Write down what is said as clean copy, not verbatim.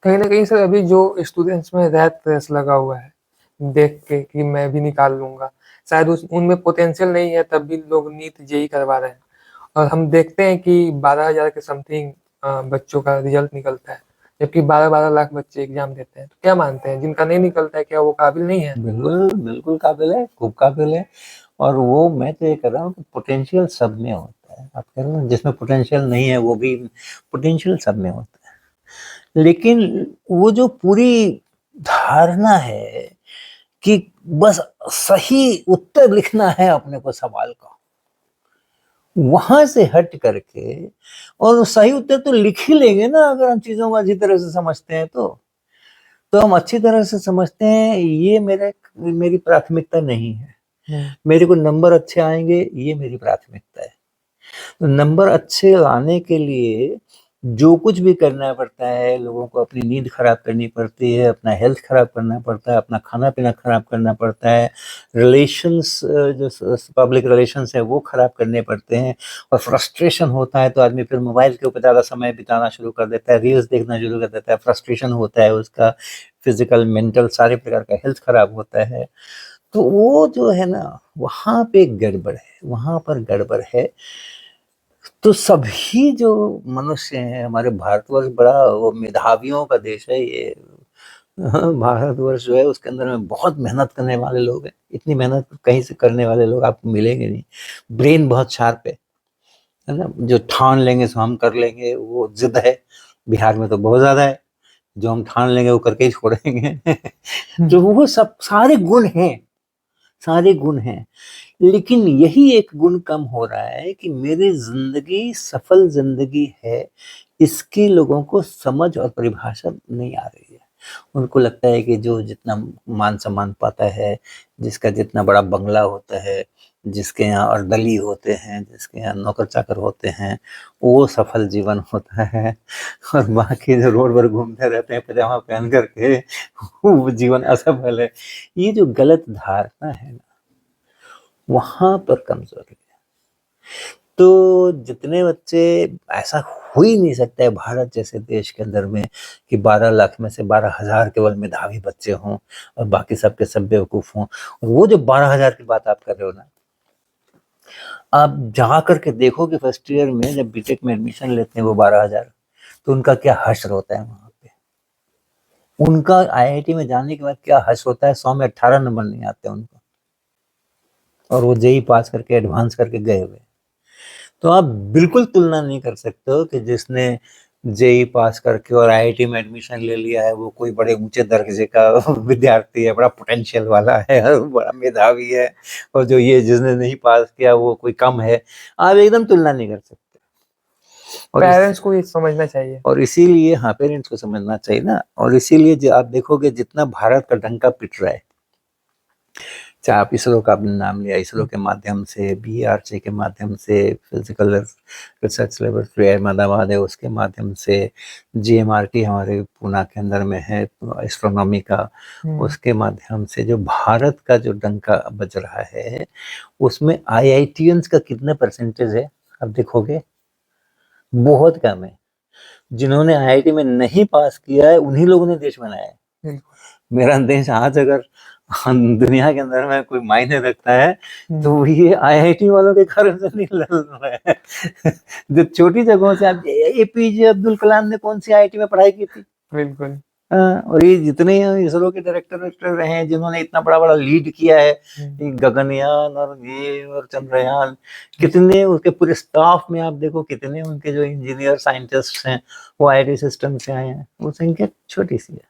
कहीं न कहीं सर अभी जो स्टूडेंट्स में रैट रेस लगा हुआ है, देख के कि मैं भी निकाल लूँगा। शायद उस उनमें पोटेंशियल नहीं है तब भी लोग नीट जेईई करवा रहे हैं। और हम देखते हैं कि 12,000 के समथिंग बच्चों का रिज़ल्ट निकलता है, जबकि 12-12 लाख बच्चे एग्ज़ाम देते हैं। तो क्या मानते हैं जिनका नहीं निकलता है क्या वो काबिल नहीं है? बिल्कुल, बिल्कुल काबिल है, खूब काबिल है। और वो मैं तो ये कह रहा हूँ कि पोटेंशियल सब में होता है। आप कह रहे हो ना जिसमें पोटेंशियल नहीं है वो भी पोटेंशियल सब में होता है। लेकिन वो जो पूरी धारणा है कि बस सही उत्तर लिखना है अपने को सवाल का, वहाँ से हट करके और सही उत्तर तो लिख ही लेंगे ना अगर हम चीज़ों को अच्छी तरह से समझते हैं तो। तो हम अच्छी तरह से समझते हैं ये मेरी प्राथमिकता नहीं है। मेरे को नंबर अच्छे आएँगे ये मेरी प्राथमिकता है। तो नंबर अच्छे लाने के लिए जो कुछ भी करना पड़ता है, लोगों को अपनी नींद खराब करनी पड़ती है, अपना हेल्थ खराब करना पड़ता है, अपना खाना-पीना खराब करना पड़ता है, रिलेशंस जो पब्लिक रिलेशंस है वो खराब करने पड़ते हैं और फ्रस्ट्रेशन होता है तो आदमी फिर मोबाइल के ऊपर ज़्यादा समय बिताना शुरू कर देता है, रील्स देखना शुरू कर देता है, फ्रस्ट्रेशन होता है उसका, फिज़िकल, मेंटल सारे प्रकार का हेल्थ खराब होता है। तो वो जो है ना, वहाँ पे गड़बड़ है, वहाँ पर गड़बड़ है। तो सभी जो मनुष्य हैं, हमारे भारतवर्ष बड़ा वो मेधावियों का देश है ये। भारतवर्ष जो है उसके अंदर में बहुत मेहनत करने वाले लोग हैं। इतनी मेहनत कहीं से करने वाले लोग आपको मिलेंगे नहीं। ब्रेन बहुत शार्प है ना? जो ठान लेंगे सो हम कर लेंगे, वो ज़िद है। बिहार में तो बहुत ज़्यादा है, जो हम ठान लेंगे वो करके ही छोड़ेंगे। तो वो सब सारे गुण हैं। लेकिन यही एक गुण कम हो रहा है कि मेरी ज़िंदगी सफल ज़िंदगी है, इसकी लोगों को समझ और परिभाषा नहीं आ रही है। उनको लगता है कि जो जितना मान-सम्मान पाता है, जिसका जितना बड़ा बंगला होता है, जिसके यहाँ अर्दली होते हैं, जिसके यहाँ नौकर-चाकर होते हैं, वो सफल जीवन होता है और बाकी जो रोड पर घूमते रहते हैं पैजामा पहन कर के, वो जीवन असफल है। ये जो गलत धारणा है ना, वहाँ पर कमज़ोरी है। तो जितने बच्चे ऐसा हो ही नहीं सकता है भारत जैसे देश के अंदर में कि 12 लाख में से 12,000 केवल मेधावी बच्चे हों और बाकी सब के सब बेवकूफ़ हों। और वो जो 12,000 की बात आप कर रहे हो ना, आप जा कर के देखो कि फर्स्ट ईयर में जब बीटेक में एडमिशन लेते हैं वो 12,000, तो उनका क्या हश्र होता है वहाँ पे। उनका आईआईटी में जाने के बाद क्या हश्र होता है, 100 में 18 नंबर नहीं आते उनको और वो जेईई पास करके एडवांस करके गए हुए। तो आप बिल्कुल तुलना नहीं कर सकते हो कि जिसने जेईई पास करके और आईआईटी में एडमिशन ले लिया है वो कोई बड़े ऊंचे दर्जे का विद्यार्थी है, बड़ा पोटेंशियल वाला है और बड़ा मेधावी है, और जो ये जिसने नहीं पास किया वो कोई कम है। आप एकदम तुलना नहीं कर सकते। पेरेंट्स को ये समझना चाहिए। और इसीलिए हाँ, पेरेंट्स को समझना चाहिए ना। और इसीलिए जो आप देखोगे जितना भारत का डंका पिट रहा है, चाहे आप इसरो का आपने नाम लिया, इसरो के माध्यम से, बीआरसी के माध्यम से, फिजिकल रिसर्च लेबोरेटरी अहमदाबाद है उसके माध्यम से, जीएमआरटी हमारे पूना के अंदर में है एस्ट्रोनॉमी का, उसके माध्यम से जो भारत का जो डंका बज रहा है उसमें आईआईटियंस का कितना परसेंटेज है आप देखोगे, बहुत कम है। जिन्होंने आईआईटी में नहीं पास किया है उन्हीं लोगों ने देश बनाया है। मेरा देश आज अगर दुनिया के अंदर में कोई मायने रखता है तो ये आईआईटी वालों के कारण से नहीं लड़ रहा है। जो छोटी जगहों से आप एपीजे अब्दुल कलाम ने कौन सी आईआईटी में पढ़ाई की थी? बिल्कुल। और ये जितने इसरो के डायरेक्टर रहे हैं जिन्होंने इतना बड़ा लीड किया है, गगनयान और ये और चंद्रयान, कितने उसके पूरे स्टाफ में आप देखो कितने उनके जो इंजीनियर साइंटिस्ट हैं वो आईआईटी सिस्टम से आए हैं, वो संख्या छोटी सी है।